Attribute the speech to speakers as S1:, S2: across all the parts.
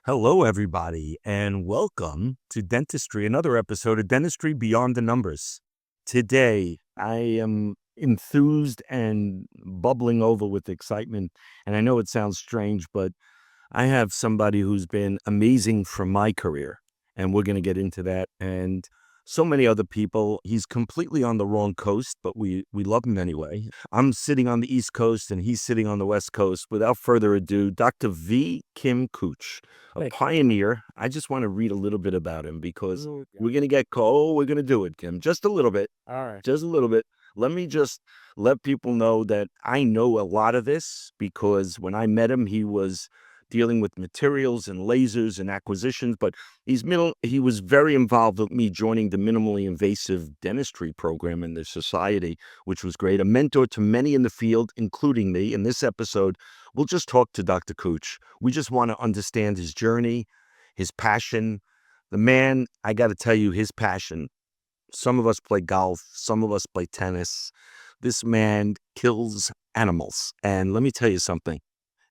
S1: Hello, everybody, and welcome to Dentistry, another episode of Dentistry Beyond the Numbers. Today, I am enthused and bubbling over with excitement. And I know it sounds strange, but I have somebody who's been amazing for my career, and we're going to get into that. And so many other people. He's completely on the wrong coast, but we love him anyway. I'm sitting on the East Coast, and he's sitting on the West Coast. Without further ado, Dr. V. Kim Kutsch, a
S2: Thank you.
S1: pioneer. I just want to read a little bit about him because
S2: Yeah.
S1: we're going to get cold. We're going to do it, Kim. Just a little bit.
S2: All right.
S1: Just a little bit. Let me just let people know that I know a lot of this because when I met him, he was dealing with materials and lasers and acquisitions, but he was very involved with me joining the minimally invasive dentistry program in the society, which was great. A mentor to many in the field, including me. In this episode, we'll just talk to Dr. Kutsch. We just want to understand his journey, his passion. The man, I got to tell you, his passion. Some of us play golf, some of us play tennis. This man kills animals. And let me tell you something.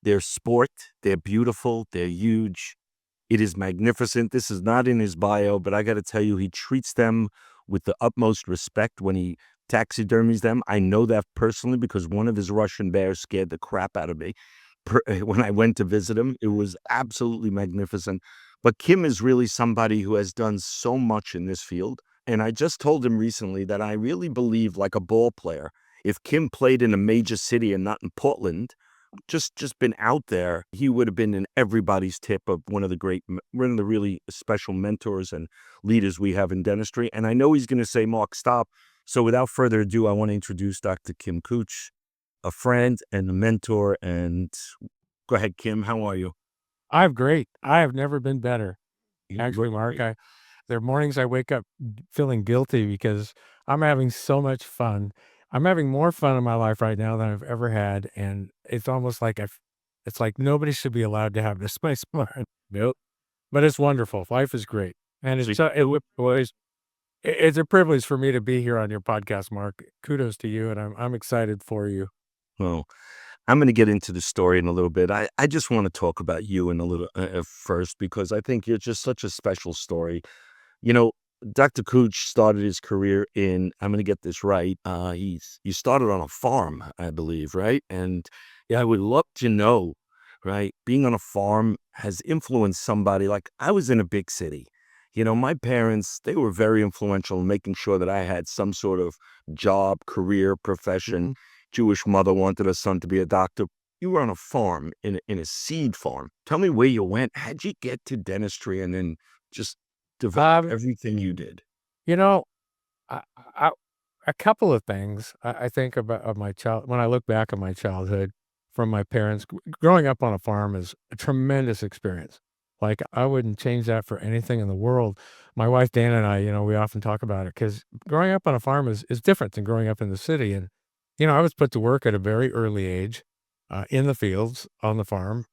S1: They're sport, they're beautiful, they're huge. It is magnificent. This is not in his bio, but I got to tell you, he treats them with the utmost respect when he taxidermies them. I know that personally because one of his Russian bears scared the crap out of me when I went to visit him. It was absolutely magnificent. But Kim is really somebody who has done so much in this field. And I just told him recently that I really believe, like a ball player, if Kim played in a major city and not in Portland, just been out there, he would have been in everybody's tip of one of the really special mentors and leaders we have in dentistry. And I know he's going to say, Mark, stop. So without further ado, I want to introduce Dr. Kim Kutsch, a friend and a mentor. And go ahead, Kim. How are you?
S2: I'm great. I have never been better.
S1: You
S2: Actually,
S1: look
S2: Mark,
S1: great.
S2: there are mornings I wake up feeling guilty because I'm having so much fun. I'm having more fun in my life right now than I've ever had, and it's almost like it's like nobody should be allowed to have this much fun. Nope. But it's wonderful. Life is great, and
S1: So,
S2: it's a privilege for me to be here on your podcast, Mark. Kudos to you, and I'm excited for you.
S1: well, I'm going to get into the story in a little bit. I just want to talk about you in a little first because I think you're just such a special story. You know, Dr. Kutsch started his career I'm going to get this right. You started on a farm, I believe, right? And yeah, I would love to know, right? Being on a farm has influenced somebody. Like I was in a big city. My parents, they were very influential in making sure that I had some sort of job, career, profession.
S2: Mhm.
S1: Jewish mother wanted her son to be a doctor. You were on a farm, in a seed farm. Tell me where you went. How'd you get to dentistry and then just develop
S2: Um,
S1: everything you did?
S2: you know, I a couple of things I think about of my child when I look back on my childhood from my parents. Growing up on a farm is a tremendous experience. Like, I wouldn't change that for anything in the world. My wife, Dana, and I, we often talk about it because growing up on a farm is different than growing up in the city, and, I was put to work at a very early age, in the fields on the farm,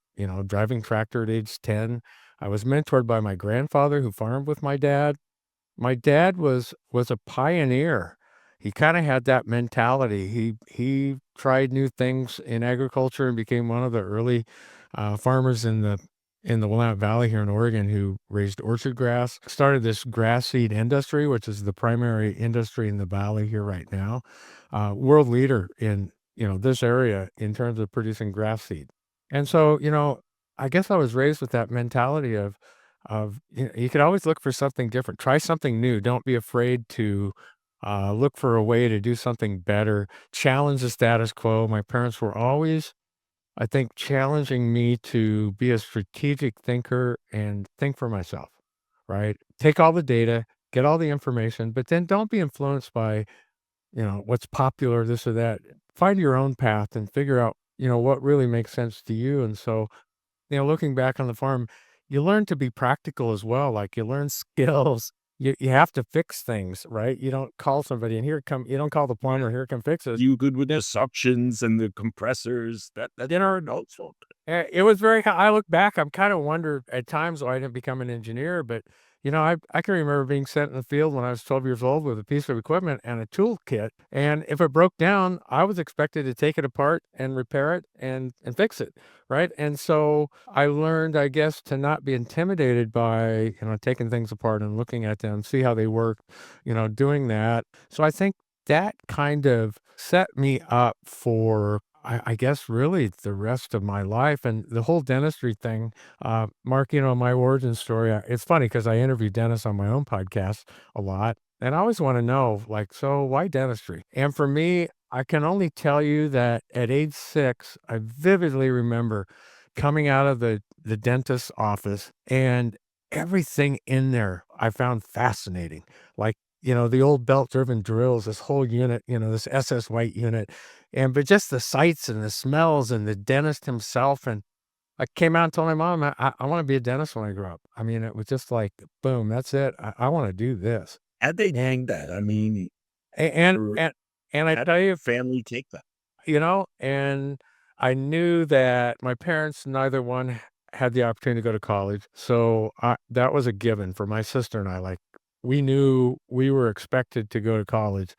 S2: driving tractor at age 10. I was mentored by my grandfather who farmed with my dad. My dad was a pioneer. He kinda had that mentality. He tried new things in agriculture and became one of the early, farmers in the Willamette Valley here in Oregon who raised orchard grass, started this grass seed industry, which is the primary industry in the valley here right now. World leader in, this area in terms of producing grass seed. And so, I guess I was raised with that mentality of you could always look for something different. Try something new. Don't be afraid to look for a way to do something better. Challenge the status quo. My parents were always, I think, challenging me to be a strategic thinker and think for myself. Right? Take all the data, get all the information, but then don't be influenced by what's popular, this or that. Find your own path and figure out what really makes sense to you. And so looking back on the farm, you learn to be practical as well. Like you learn skills. You have to fix things, right? You don't call somebody and you don't call the plumber, here come fix it.
S1: You good with the suctions and the compressors? That's
S2: You know,
S1: also
S2: it was very, I look back, I'm kind of wonder at times why I didn't become an engineer, but I can remember being sent in the field when I was 12 years old with a piece of equipment and a toolkit, and if it broke down, I was expected to take it apart and repair it and fix it, right? And so I learned, I guess, to not be intimidated by, taking things apart and looking at them, see how they work, doing that. So I think that kind of set me up for, I guess, really the rest of my life. And the whole dentistry thing, Mark, my origin story, it's funny because I interview dentists on my own podcast a lot. And I always want to know, like, so why dentistry? And for me, I can only tell you that at age 6, I vividly remember coming out of the dentist's office, and everything in there I found fascinating. Like, the old belt-driven drills, this whole unit, this SS White unit, but just the sights and the smells and the dentist himself, and I came out and told my mom, "I wanna be a dentist when I grow up." I mean, it was just like, boom, that's it. I wanna do this.
S1: How'd they
S2: And
S1: take that? I mean,
S2: a and
S1: or
S2: and and I
S1: how did
S2: tell you,
S1: your family take that?
S2: and I knew that my parents, neither one had the opportunity to go to college, so that was a given for my sister and I. Like, we knew we were expected to go to college,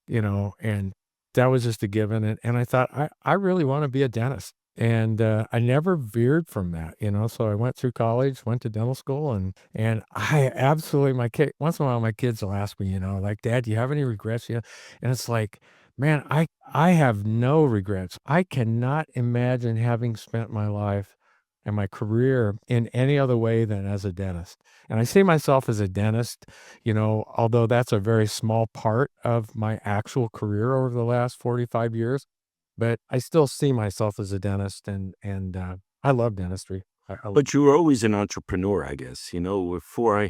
S2: and that was just a given, and I thought, I really wanna be a dentist, and, I never veered from that, so I went through college, went to dental school, and I absolutely my kid once in a while, my kids will ask me, like, "Dad, do you have any regrets?" And it's like, man, I have no regrets. I cannot imagine having spent my life and my career in any other way than as a dentist, and I see myself as a dentist, although that's a very small part of my actual career over the last 45 years, but I still see myself as a dentist, and I love dentistry. I
S1: But you were always an entrepreneur, I guess, before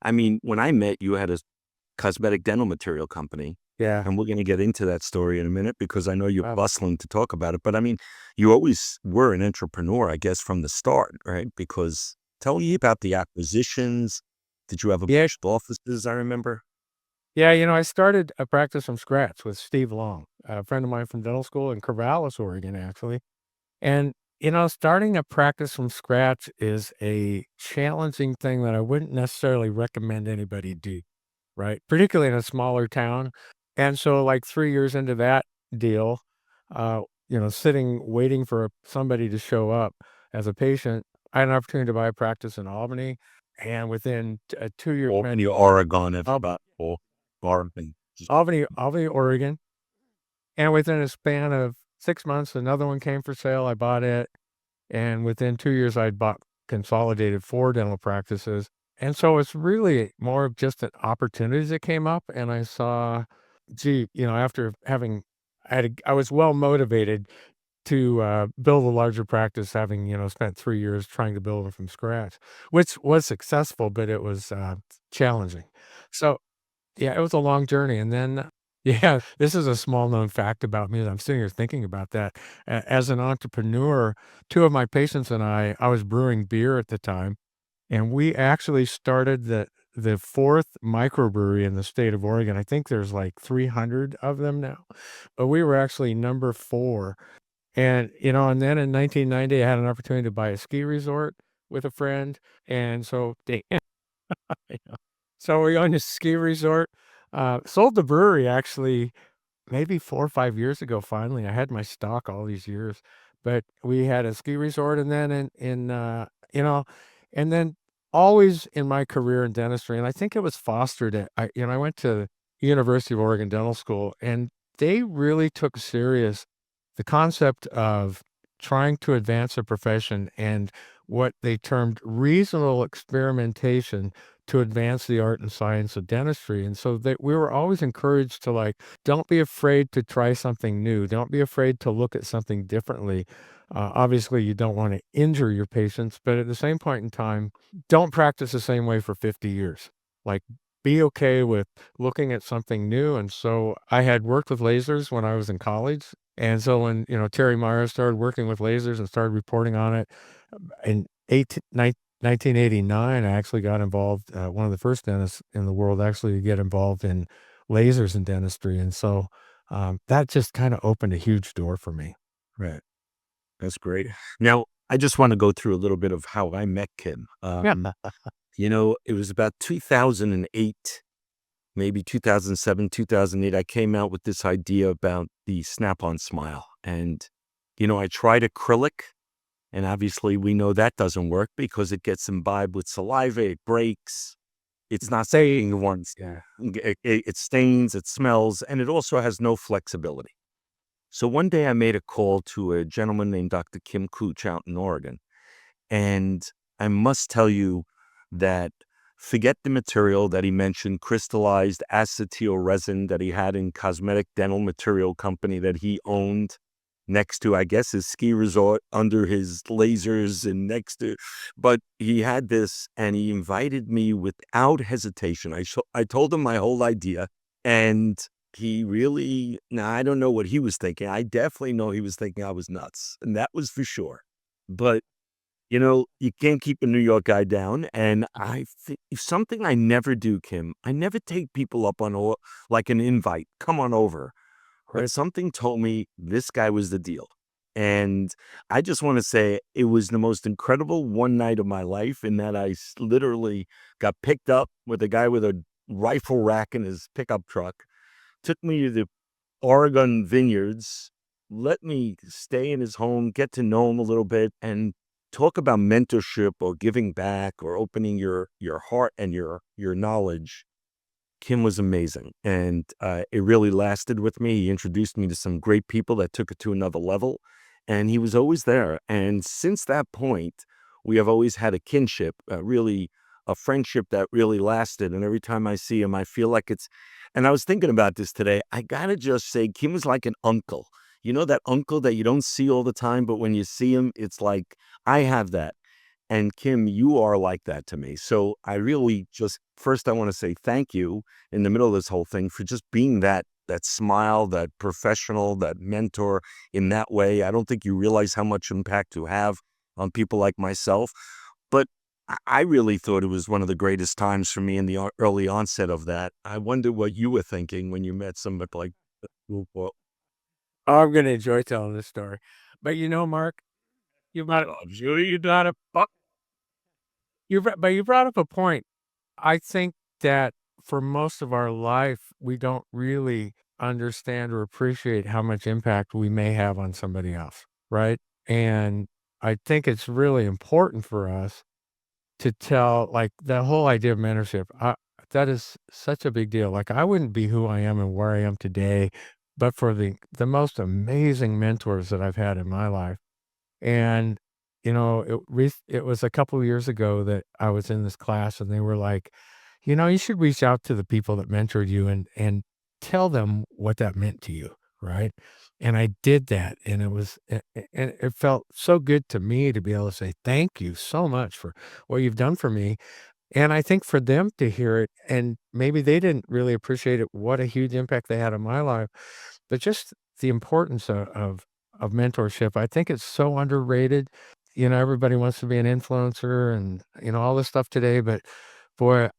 S1: I mean, when I met you had a cosmetic dental material company,
S2: Yeah.
S1: and we're gonna get into that story in a minute because I know you're
S2: Wow.
S1: bustling to talk about it, but I mean, you always were an entrepreneur, I guess, from the start, right? Because tell me about the acquisitions. Did you have a
S2: Yeah,
S1: bunch of offices, I remember?
S2: yeah, I started a practice from scratch with Steve Long, a friend of mine from dental school in Corvallis, Oregon, actually. And, starting a practice from scratch is a challenging thing that I wouldn't necessarily recommend anybody do, right? Particularly in a smaller town. And so, like, 3 years into that deal, uh, sitting waiting for somebody to show up as a patient, I had an opportunity to buy a practice in Albany, and within a 2-year
S1: Albany, Oregon,
S2: Al
S1: everybody, or Oregon.
S2: Albany, Oregon, and within a span of 6 months, another one came for sale, I bought it, and within 2 years, I'd bought consolidated 4 dental practices, and so it's really more of just an opportunities that came up, and I saw, gee, after having I was well motivated to, build a larger practice, having, spent 3 years trying to build it from scratch, which was successful, but it was, challenging. So yeah, it was a long journey, and then yeah, this is a small known fact about me that I'm sitting here thinking about that. As an entrepreneur, 2 of my patients and I was brewing beer at the time, and we actually started the 4th microbrewery in the state of Oregon. I think there's, like, 300 of them now, but we were actually number 4, and then in 1990, I had an opportunity to buy a ski resort with a friend, and so they so we owned a ski resort, sold the brewery actually maybe 4 or 5 years ago, finally. I had my stock all these years, but we had a ski resort, and then and then always in my career in dentistry, and I think it was fostered at I went to University of Oregon Dental School, and they really took serious the concept of trying to advance a profession and what they termed reasonable experimentation to advance the art and science of dentistry, and so that we were always encouraged to, like, don't be afraid to try something new. Don't be afraid to look at something differently. Obviously, you don't want to injure your patients, but at the same point in time, don't practice the same way for 50 years. Like, be okay with looking at something new. And so I had worked with lasers when I was in college. And so when, Terry Myers started working with lasers and started reporting on it in 1989, I actually got involved, one of the first dentists in the world actually to get involved in lasers in dentistry, and so, that just kinda opened a huge door for me.
S1: Right. That's great. Now, I just wanna go through a little bit of how I met Kim.
S2: Yeah.
S1: It was about 2008, maybe 2007, 2008. I came out with this idea about the Snap-on Smile. And, I tried acrylic, and obviously we know that doesn't work because it gets imbibed with saliva, it breaks, it's not staying once.
S2: Yeah.
S1: It stains, it smells, and it also has no flexibility. So one day I made a call to a gentleman named Dr. Kim Kutsch out in Oregon. And I must tell you that forget the material that he mentioned, crystallized acetyl resin that he had in cosmetic dental material company that he owned next to, I guess, his ski resort under his lasers and next to, but he had this and he invited me without hesitation. I told him my whole idea and he really, now I don't know what he was thinking. I definitely know he was thinking I was nuts, and that was for sure. But you can't keep a New York guy down, and I think something I never do, Kim, I never take people up on like an invite, "Come on over," but
S2: Right.
S1: something told me this guy was the deal, and I just wanna say it was the most incredible one night of my life in that literally got picked up with a guy with a rifle rack in his pickup truck, took me to the Oregon vineyards, let me stay in his home, get to know him a little bit, and talk about mentorship or giving back or opening your heart and your knowledge. Kim was amazing, and it really lasted with me. He introduced me to some great people that took it to another level, and he was always there. And since that point, we have always had a kinship, really a friendship that really lasted. And every time I see him, I feel like it's. And I was thinking about this today. I gotta just say, Kim is like an uncle. You know that uncle that you don't see all the time, but when you see him, it's like I have that. And Kim, you are like that to me. So I really just first I want to say thank you in the middle of this whole thing for just being that smile, that professional, that mentor in that way. I don't think you realize how much impact you have on people like myself. But I really thought it was one of the greatest times for me in the early onset of that. I wonder what you were thinking when you met somebody like well,
S2: Oh, I'm gonna enjoy telling this story. But Mark, you brought up you brought up a point. I think that for most of our life, we don't really understand or appreciate how much impact we may have on somebody else, right? And I think it's really important for us to tell, like, the whole idea of mentorship, that is such a big deal. Like, I wouldn't be who I am and where I am today, but for the most amazing mentors that I've had in my life. And, it was a couple of years ago that I was in this class and they were like, "You should reach out to the people that mentored you and tell them what that meant to you," right? And I did that, and and it felt so good to me to be able to say, "Thank you so much for what you've done for me." And I think for them to hear it, and maybe they didn't really appreciate it, what a huge impact they had on my life, but just the importance of mentorship, I think it's so underrated. Everybody wants to be an influencer and, all this stuff today, but boy,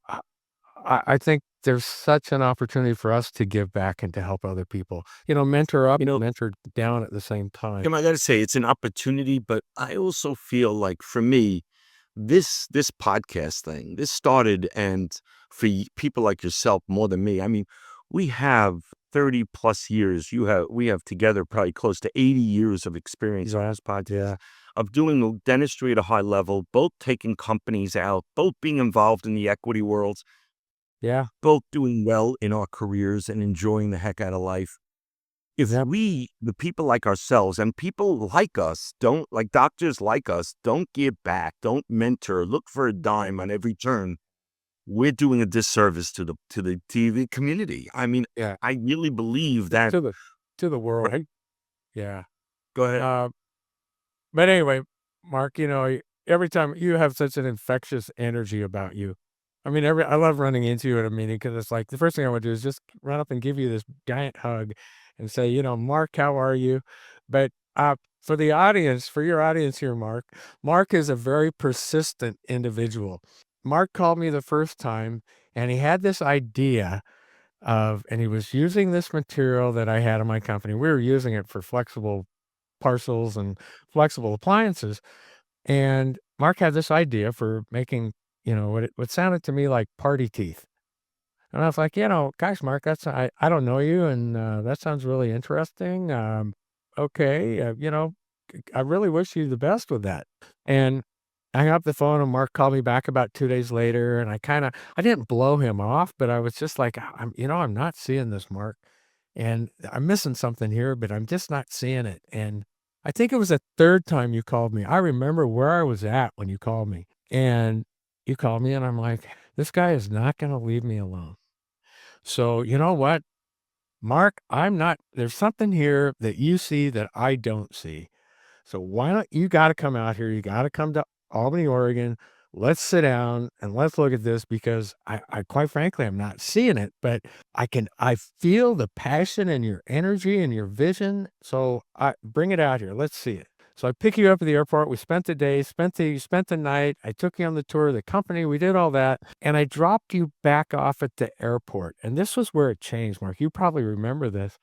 S2: I think there's such an opportunity for us to give back and to help other people. Mentor up,
S1: you know,
S2: mentor down at the same time.
S1: Kim, I gotta say it's an opportunity, but I also feel like for me, this podcast thing, this started and for people like yourself more than me. I mean, we have 30 plus years. We have together probably close to 80 years of experience on
S2: Yeah,
S1: this podcast
S2: yeah,
S1: of doing the dentistry at a high level, both taking companies out, both being involved in the equity world,
S2: yeah,
S1: both doing well in our careers and enjoying the heck out of life. If
S2: yep,
S1: we, the people like ourselves and people like us, don't like doctors like us, don't give back, don't mentor, look for a dime on every turn, we're doing a disservice to the TV community. I mean,
S2: yeah,
S1: I really believe that.
S2: to the world.
S1: Right.
S2: Yeah.
S1: Go ahead.
S2: Uh, but anyway, Mark, every time you have such an infectious energy about you. I mean, I love running into you at a meeting because it's like the first thing I want to do is just run up and give you this giant hug and say, Mark, how are you? But for the audience, for your audience here, Mark is a very persistent individual. Mark called me the first time and he had this idea and he was using this material that I had in my company. We were using it for flexible parcels and flexible appliances. And Mark had this idea for making, what sounded to me like party teeth. And I was like, "Gosh, Mark, I don't know you, and, that sounds really interesting, okay, I really wish you the best with that." And I hung up the phone, and Mark called me back about 2 days later, and I didn't blow him off, but I was just like, I'm not seeing this, Mark, and I'm missing something here, but I'm just not seeing it." And I think it was the 3rd time you called me. I remember where I was at when you called me, and you called me, and I'm like, "This guy is not gonna leave me alone." So, you know what? Mark, there's something here that you see that I don't see. So why don't you got to come out here? You got to come to Albany, Oregon. Let's sit down and let's look at this because I quite frankly, I'm not seeing it, but I feel the passion and your energy and your vision. So I bring it out here. Let's see it. So I pick you up at the airport. We spent the day, spent the night. I took you on the tour of the company. We did all that. And I dropped you back off at the airport. And this was where it changed, Mark. You probably remember this,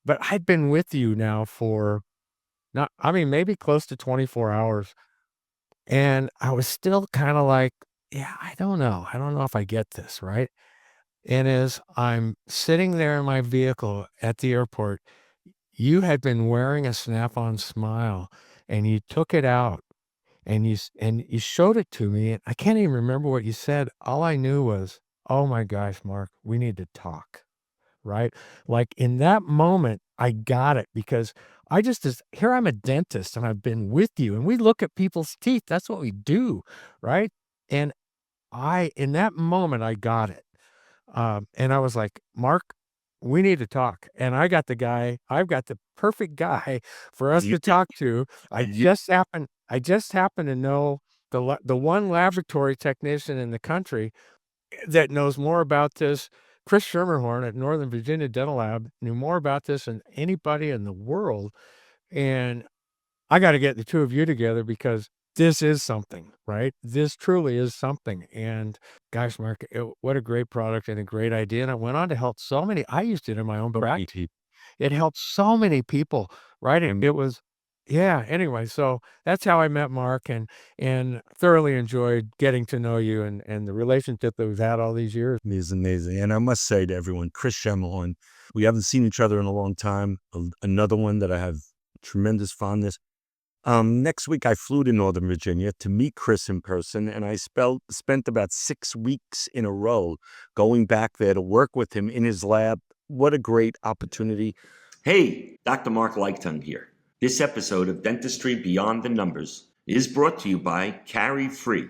S2: but I'd been with you now for not I mean, maybe close to 24 hours, and I was still kinda like, "Yeah, I don't know. I don't know if I get this," right? And as I'm sitting there in my vehicle at the airport, you had been wearing a Snap-on Smile, and you took it out, and you showed it to me, and I can't even remember what you said. All I knew was, "Oh my gosh, Mark, we need to talk." Right? Like, in that moment, I got it because I just as here I'm a dentist and I've been with you and we look at people's teeth. That's what we do, right? And in that moment, I got it. And I was like, "Mark, we need to talk." And I've got the perfect guy for us
S1: You,
S2: to talk to.
S1: you,
S2: I just happen to know the one laboratory technician in the country that knows more about this. Chris Schermerhorn at Northern Virginia Dental Lab knew more about this than anybody in the world, and I gotta get the 2 of you together because this is something, right? This truly is something, and gosh, Mark, what a great product and a great idea, and it went on to help so many. I used it in my own
S1: so many
S2: practice.
S1: people.
S2: It helped so many people, right? It was yeah, anyway, so that's how I met Mark and thoroughly enjoyed getting to know you and the relationship that we've had all these years.
S1: Is amazing. And I must say to everyone, Chris Schermerhorn, we haven't seen each other in a long time. Another one that I have tremendous fondness. Next week, I flew to Northern Virginia to meet Chris in person, and I spent about 6 weeks in a row going back there to work with him in his lab. What a great opportunity. Hey, Dr. Marc Liechtung here. This episode of Dentistry Beyond the Numbers is brought to you by Carie-free.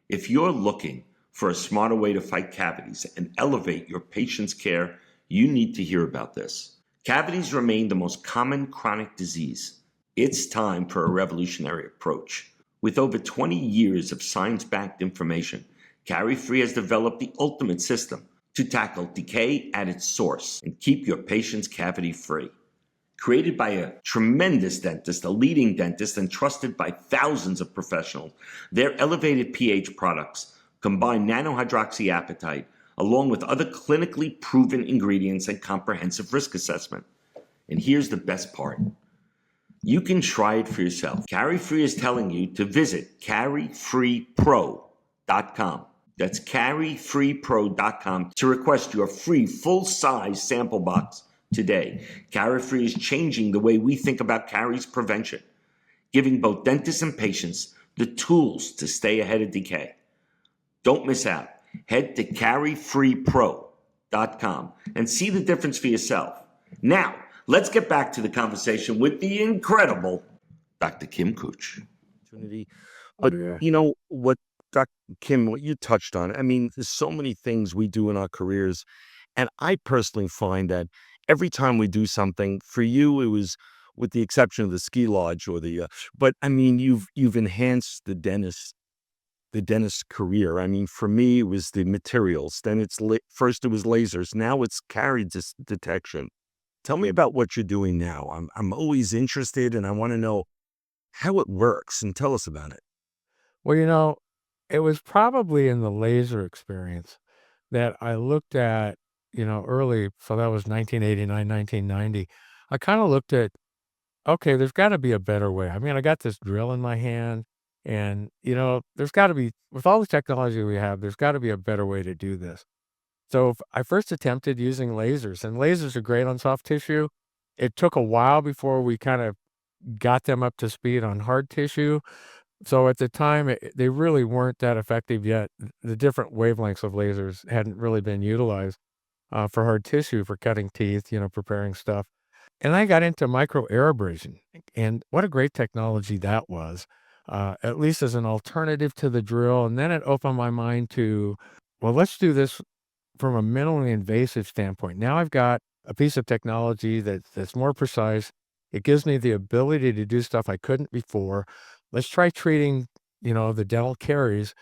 S1: If you're looking for a smarter way to fight cavities and elevate your patient's care, you need to hear about this. Cavities remain the most common chronic disease. It's time for a revolutionary approach. With over 20 years of science-backed information, Carie-free has developed the ultimate system to tackle decay at its source and keep your patients cavity-free. Created by a tremendous dentist, a leading dentist, and trusted by thousands of professionals, their elevated pH products combine nanohydroxyapatite along with other clinically proven ingredients and comprehensive risk assessment. And here's the best part. You can try it for yourself. Carie-free is telling you to visit caries-free-pro.com. That's caries-free-pro.com to request your free full-size sample box today. Carie-free is changing the way we think about caries prevention, giving both dentists and patients the tools to stay ahead of decay. Don't miss out. Head to caries-free-pro.com and see the difference for yourself. Now, let's get back to the conversation with the incredible Dr. Kim Kutsch. But
S2: Yeah.
S1: you know what, Dr. Kim, what you touched on, I mean, there's so many things we do in our careers. And I personally find that every time we do something, for you, it was with the exception of the ski lodge or but I mean, you've enhanced the dentist's career. I mean, for me, it was the materials. Then first it was lasers. Now it's detection. Tell me about what you're doing now. I'm always interested, and I want to know how it works. And tell us about it.
S2: Well, it was probably in the laser experience that I looked at, early, so that was 1989, 1990. I kinda looked at, "Okay, there's gotta be a better way." I mean, I got this drill in my hand, And, there's gotta be with all the technology we have, there's gotta be a better way to do this. So, I first attempted using lasers, and lasers are great on soft tissue. It took a while before we kind of got them up to speed on hard tissue. So at the time, they really weren't that effective yet. The different wavelengths of lasers hadn't really been utilized for hard tissue for cutting teeth, preparing stuff. And I got into microabrasion, and what a great technology that was, at least as an alternative to the drill. And then it opened my mind to, well, let's do this from a minimally invasive standpoint. Now I've got a piece of technology that's more precise. It gives me the ability to do stuff I couldn't before. Let's try treating, the dental caries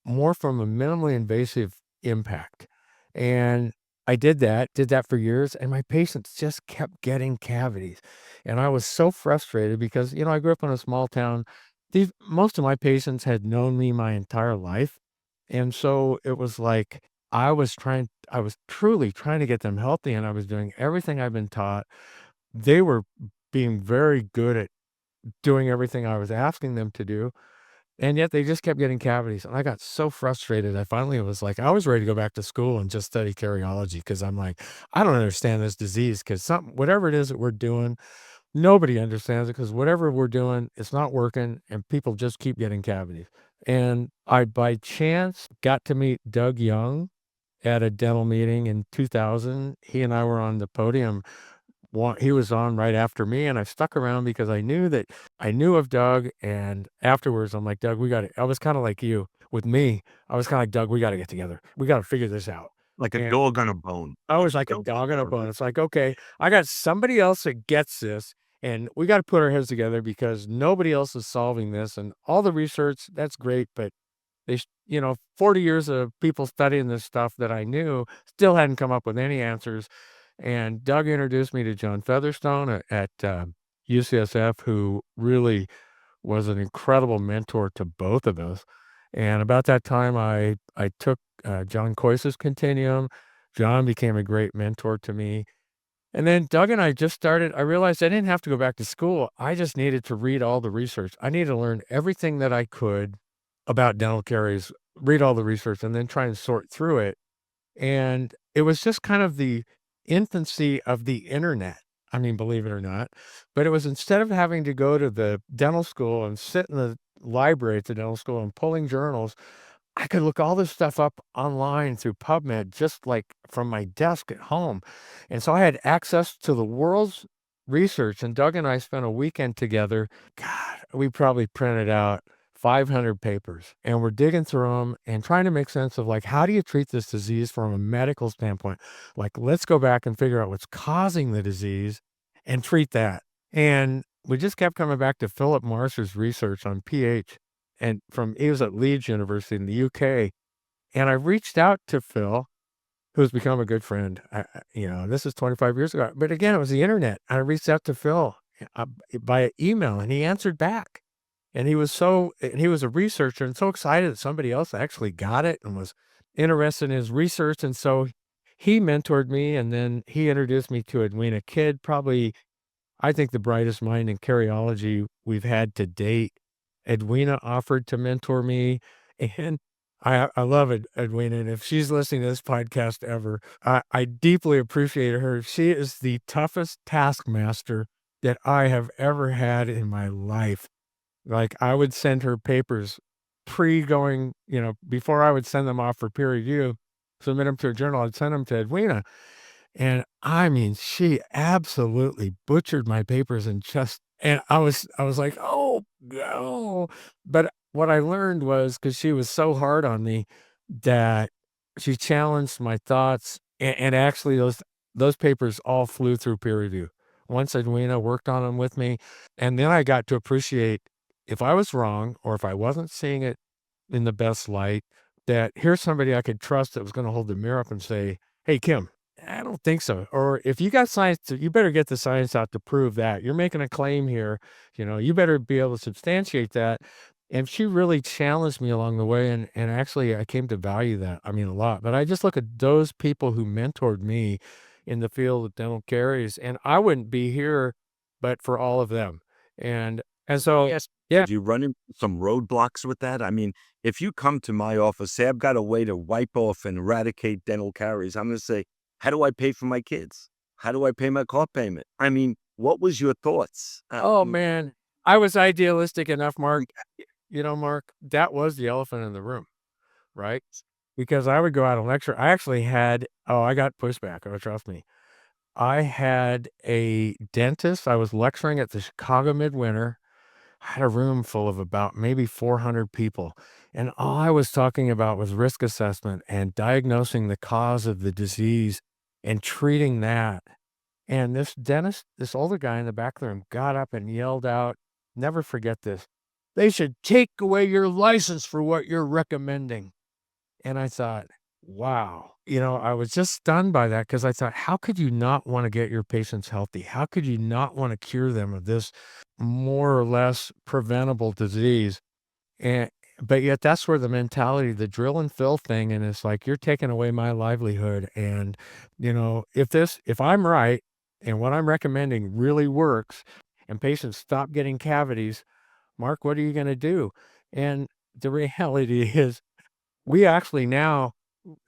S2: more from a minimally invasive impact. And I did that for years, and my patients just kept getting cavities. And I was so frustrated because, I grew up in a small town. Most of my patients had known me my entire life. And so it was like I was truly trying to get them healthy, and I was doing everything I've been taught. They were being very good at doing everything I was asking them to do. And yet they just kept getting cavities, and I got so frustrated, I finally was like I was ready to go back to school and just study cariology because 'cause I'm like, "I don't understand this disease because whatever it is that we're doing, nobody understands it because whatever we're doing, it's not working, and people just keep getting cavities." And I, by chance, got to meet Doug Young at a dental meeting in 2000. He and I were on the podium he was on right after me, and I stuck around because I knew of Doug, and afterwards, I'm like, "Doug, we gotta" I was kinda like you. With me, I was kinda like, "Doug, we gotta get together. We gotta figure this out."
S1: Like a
S2: And
S1: dog on a bone.
S2: I
S1: Like
S2: was
S1: a
S2: like a
S1: dog
S2: dog
S1: on
S2: on
S1: a
S2: a
S1: bone.
S2: bone. It's like, "Okay, I got somebody else that gets this, and we gotta put our heads together because nobody else is solving this, and all the research, that's great, but 40 years of people studying this stuff that I knew still hadn't come up with any answers." And Doug introduced me to John Featherstone at UCSF, who really was an incredible mentor to both of us. And about that time, I took John Kois's Continuum. John became a great mentor to me. And then Doug and I just started. I realized I didn't have to go back to school. I just needed to read all the research. I needed to learn everything that I could about dental caries, read all the research, and then try and sort through it. And it was just kind of the infancy of the internet. I mean, believe it or not, but it was instead of having to go to the dental school and sit in the library at the dental school and pulling journals, I could look all this stuff up online through PubMed just like from my desk at home. And so I had access to the world's research. And Doug and I spent a weekend together. God, we probably printed out 500 papers and we're digging through them and trying to make sense of like, how do you treat this disease from a medical standpoint? Like, let's go back and figure out what's causing the disease and treat that. And we just kept coming back to Philip Marsh's research on pH and he was at Leeds University in the UK, and I reached out to Phil, who's become a good friend. This is 25 years ago, but again, it was the internet. I reached out to Phil, uh, by email, and he answered back, and he was a researcher and so excited that somebody else actually got it and was interested in his research, and so he mentored me, and then he introduced me to Edwina Kidd, probably I think the brightest mind in cariology we've had to date. Edwina offered to mentor me, and I love Edwina, and if she's listening to this podcast ever, I deeply appreciate her. She is the toughest taskmaster that I have ever had in my life. Like, I would send her papers pre-going, before I would send them off for peer review, submit them to a journal, I'd send them to Edwina, and I mean, she absolutely butchered my papers and I was like, "Oh, no." But what I learned was because she was so hard on me that she challenged my thoughts, and actually those papers all flew through peer review. Once Edwina worked on them with me, and then I got to appreciate if I was wrong or if I wasn't seeing it in the best light, that here's somebody I could trust that was gonna hold the mirror up and say, "Hey, Kim, I don't think so." Or if you got science, you better get the science out to prove that. You're making a claim here, you better be able to substantiate that. And she really challenged me along the way. And actually, I came to value that. I mean, a lot. But I just look at those people who mentored me in the field of dental caries, and I wouldn't be here but for all of them. And And so,
S1: Yes.
S2: yeah.
S1: Do you run into some roadblocks with that? I mean, if you come to my office, say I've got a way to wipe off and eradicate dental caries, I'm going to say, how do I pay for my kids? How do I pay my car payment? I mean, what was your thoughts?
S2: Oh, man. I was idealistic enough, Mark. Mark, that was the elephant in the room, right? Because I would go out and lecture. I actually had I got pushback, oh, trust me. I had a dentist. I was lecturing at the Chicago Midwinter. I had a room full of about maybe 400 people, and all I was talking about was risk assessment and diagnosing the cause of the disease and treating that. And this dentist, this older guy in the back of the room got up and yelled out, never forget this, "They should take away your license for what you're recommending." And I thought, wow. I was just stunned by that because I thought, how could you not want to get your patients healthy? How could you not want to cure them of this more or less preventable disease? And but yet that's where the mentality, the drill and fill thing, and it's like you're taking away my livelihood. And if I'm right and what I'm recommending really works and patients stop getting cavities, Mark, what are you going to do? And the reality is we actually now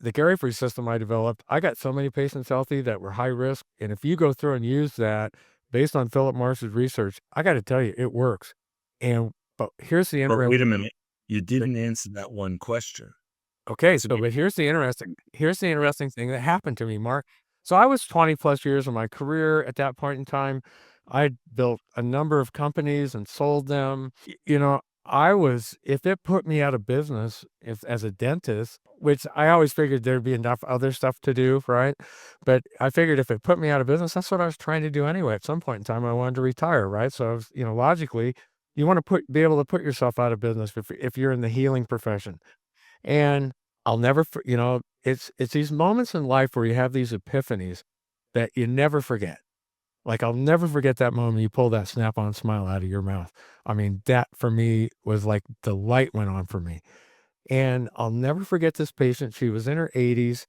S2: the caries-free system I developed, I got so many patients healthy that were high risk, and if you go through and use that based on Philip Morris's research, I gotta tell you, it works. But here's the
S1: But wait a
S2: interesting
S1: minute. You
S2: thing.
S1: didn't answer that one question.
S2: Okay,
S1: So,
S2: but here's the interesting thing that happened to me, Mark. So I was 20 plus years of my career at that point in time. I'd built a number of companies and sold them. I was if it put me out of business if as a dentist, which I always figured there'd be enough other stuff to do, right? But I figured if it put me out of business, that's what I was trying to do anyway. At some point in time, I wanted to retire, right? So I was, logically, you want to be able to put yourself out of business if you're in the healing profession. And I'll never for it's these moments in life where you have these epiphanies that you never forget. Like, I'll never forget that moment you pull that snap-on smile out of your mouth. I mean, that for me was like the light went on for me. And I'll never forget this patient. She was in her 80s.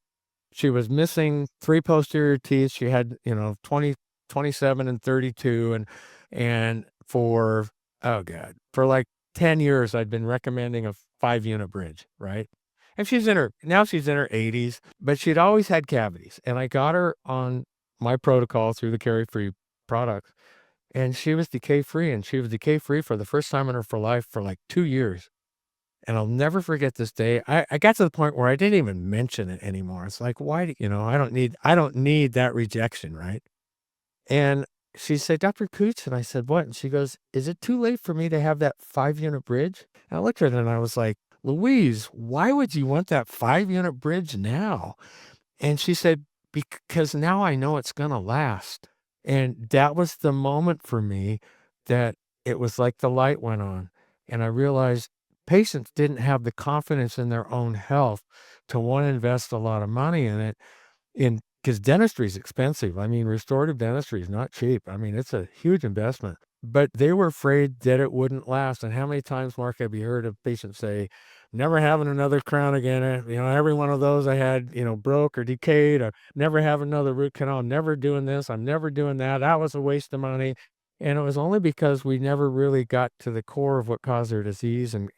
S2: She was missing 3 posterior teeth. She had, 20, 27, and 32, and for, oh god, for like 10 years, I'd been recommending a 5-unit bridge, right? And she's in her 80s, but she'd always had cavities, and I got her on my protocol through the carie-free products, and she was decay-free, and she was decay-free for the first time in her for life for like 2 years. And I'll never forget this day. I got to the point where I didn't even mention it anymore. It's like, why do I don't need that rejection, right? And she said, "Dr. Kutsch," and I said, "What?" And she goes, "Is it too late for me to have that 5-unit bridge?" And I looked at her and I was like, "Louise, why would you want that 5-unit bridge now?" And she said, "Because now I know it's gonna last." And that was the moment for me that it was like the light went on, and I realized patients didn't have the confidence in their own health to wanna invest a lot of money in it in because dentistry is expensive. I mean, restorative dentistry is not cheap. I mean, it's a huge investment, but they were afraid that it wouldn't last. And how many times, Mark, have you heard a patient say, "Never having another crown again. Every one of those I had, broke or decayed, or never have another root canal, never doing this. I'm never doing that. That was a waste of money." And it was only because we never really got to the core of what caused their disease and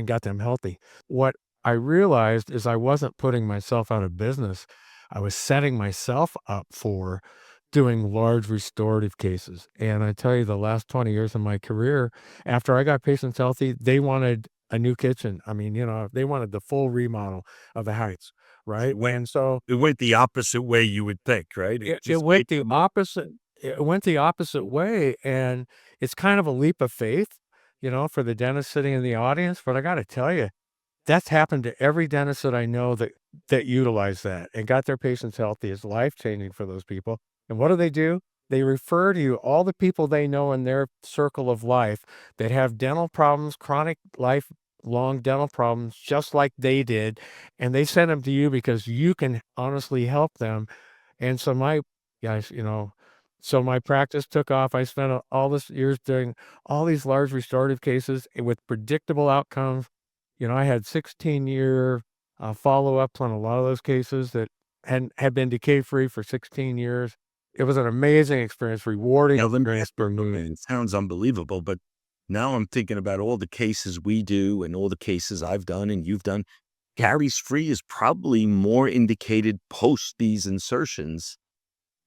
S2: got them healthy. What I realized is I wasn't putting myself out of business. I was setting myself up for doing large restorative cases. And I tell you, the last 20 years of my career, after I got patients healthy, they wanted a new kitchen. I mean, they wanted the full remodel of the house, right? And so
S1: it went the opposite way you would think, right? It
S2: it
S1: just
S2: went
S1: made
S2: the
S1: them
S2: opposite. It went the opposite way, and it's kind of a leap of faith, for the dentist sitting in the audience. But I got to tell you, that's happened to every dentist that I know that utilized that and got their patients healthy. It's life-changing for those people. And what do? They refer to you all the people they know in their circle of life that have dental problems, chronic lifelong dental problems, just like they did, and they send them to you because you can honestly help them. And so my guys, so my practice took off. I spent all this years doing all these large restorative cases with predictable outcomes. I had 16-year follow-ups on a lot of those cases that had been decay-free for 16 years. It was an amazing experience, rewarding
S1: now let me
S2: experience
S1: ask you,
S2: for me.
S1: it sounds unbelievable, but Now I'm thinking about all the cases we do and all the cases I've done and you've done. Caries free is probably more indicated post these insertions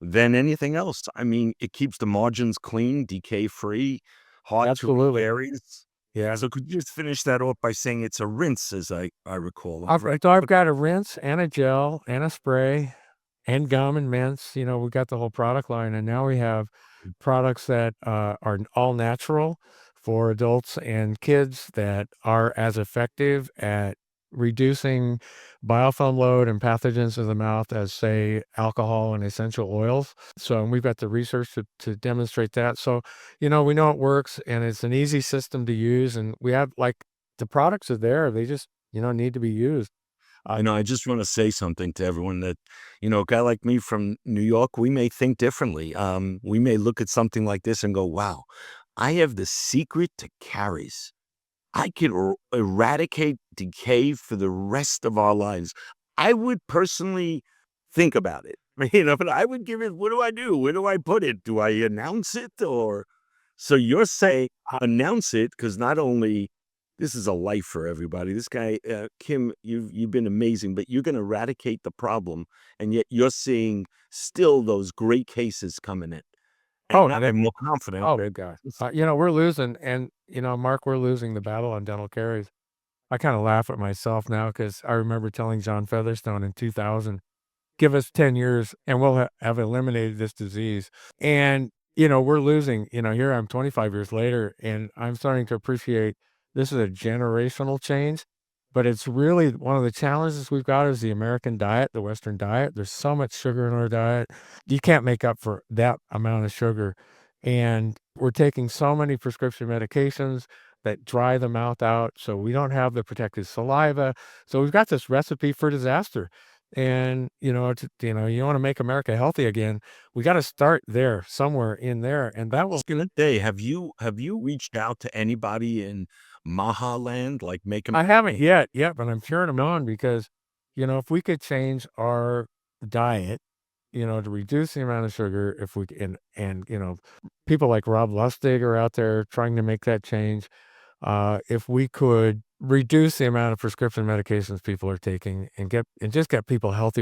S1: than anything else. I mean, it keeps the margins clean, decay free, hard to reach
S2: Absolutely.
S1: areas.
S2: Yeah.
S1: So could you just finish that off by saying it's a rinse, as I recall? I'm right.
S2: I've got a rinse and a gel and a spray and gum and mints, we got the whole product line, and now we have products that, are all natural for adults and kids that are as effective at reducing biofilm load and pathogens in the mouth as, say, alcohol and essential oils. So, and we've got the research to demonstrate that. So, we know it works, and it's an easy system to use, and we have, like, the products are there, they just, need to be used. Uh
S1: I just want to say something to everyone that, a guy like me from New York, we may think differently. We may look at something like this and go, wow, I have the secret to caries. I could eradicate decay for the rest of our lives. I would personally think about it, but I would give it, what do I do? Where do I put it? Do I announce it or? So you're saying announce it because not only this is a life for everybody. This guy, Kim, you've been amazing, but you're going to eradicate the problem, and yet you're seeing still those great cases coming in. And
S2: Oh,
S1: now
S2: and it
S1: I'm more confident
S2: oh,
S1: that
S2: God. We're losing and, Mark, we're losing the battle on dental caries. I kinda laugh at myself now because I remember telling John Featherstone in 2000, "Give us 10 years and we'll have eliminated this disease." And, we're losing, here I'm 25 years later, and I'm starting to appreciate this is a generational change, but it's really one of the challenges we've got is the American diet, the Western diet. There's so much sugar in our diet. You can't make up for that amount of sugar, and we're taking so many prescription medications that dry the mouth out, so we don't have the protected saliva. So we've got this recipe for disaster. And, you wanna make America healthy again, we gotta start there, somewhere in there, and that will.
S1: was gonna say, have you reached out to anybody in Maha land, like make them?
S2: I haven't yet, but I'm cheering them on because, if we could change our diet, to reduce the amount of sugar, if we and, people like Rob Lustig are out there trying to make that change. If we could reduce the amount of prescription medications people are taking and just get people healthier